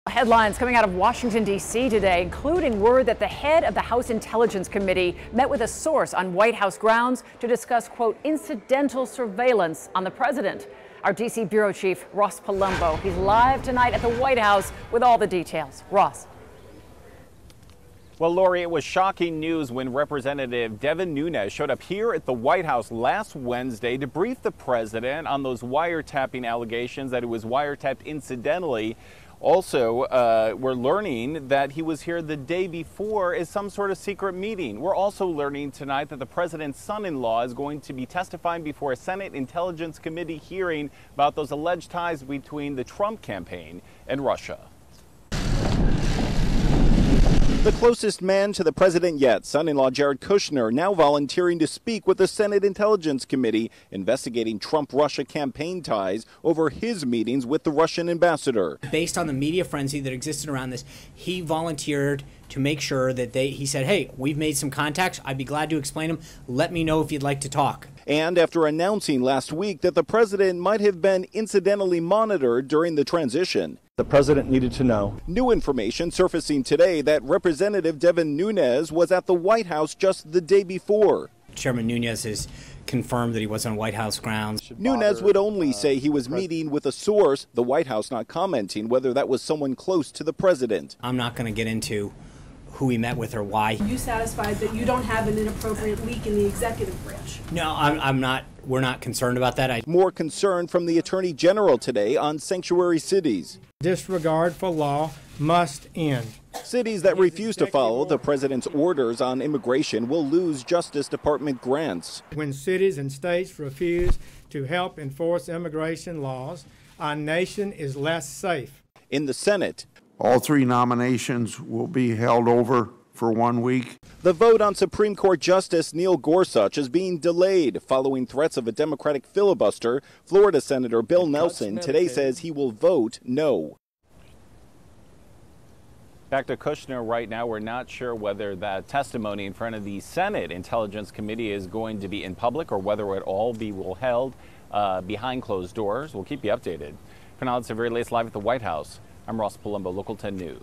Headlines coming out of Washington, D.C. today, including word that the head of the House Intelligence Committee met with a source on White House grounds to discuss, quote, incidental surveillance on the president. Our D.C. bureau chief, Ross Palumbo, he's live tonight at the White House with all the details. Ross. Well, Lori, it was shocking news when Representative Devin Nunes showed up here at the White House last Wednesday to brief the president on those wiretapping allegations that he was wiretapped incidentally. Also, we're learning that he was here the day before as some sort of secret meeting. We're also learning tonight that the president's son-in-law is going to be testifying before a Senate Intelligence Committee hearing about those alleged ties between the Trump campaign and Russia. The closest man to the president yet, son-in-law Jared Kushner, now volunteering to speak with the Senate Intelligence Committee investigating Trump-Russia campaign ties over his meetings with the Russian ambassador. Based on the media frenzy that existed around this, he volunteered to make sure that he said, hey, we've made some contacts. I'd be glad to explain them. Let me know if you'd like to talk. And after announcing last week that the president might have been incidentally monitored during the transition, the president needed to know. New information surfacing today that Representative Devin Nunes was at the White House just the day before. Chairman Nunes has confirmed that he was on White House grounds. Nunes would only say he was meeting with a source, the White House not commenting whether that was someone close to the president. I'm not going to get into who he met with or why. Are you satisfied that you don't have an inappropriate leak in the executive branch? No, I'm not. We're not concerned about that. More concern from the Attorney General today on sanctuary cities. Disregard for law must end. Cities that refuse to follow the president's orders on immigration will lose Justice Department grants. When cities and states refuse to help enforce immigration laws, our nation is less safe. In the Senate, all three nominations will be held over for 1 week. The vote on Supreme Court Justice Neil Gorsuch is being delayed following threats of a Democratic filibuster. Florida Senator Bill Nelson today says he will vote no. Back to Kushner right now. We're not sure whether that testimony in front of the Senate Intelligence Committee is going to be in public or whether it all be held behind closed doors. We'll keep you updated. For now, it's the very latest live at the White House. I'm Ross Palumbo, Local 10 News.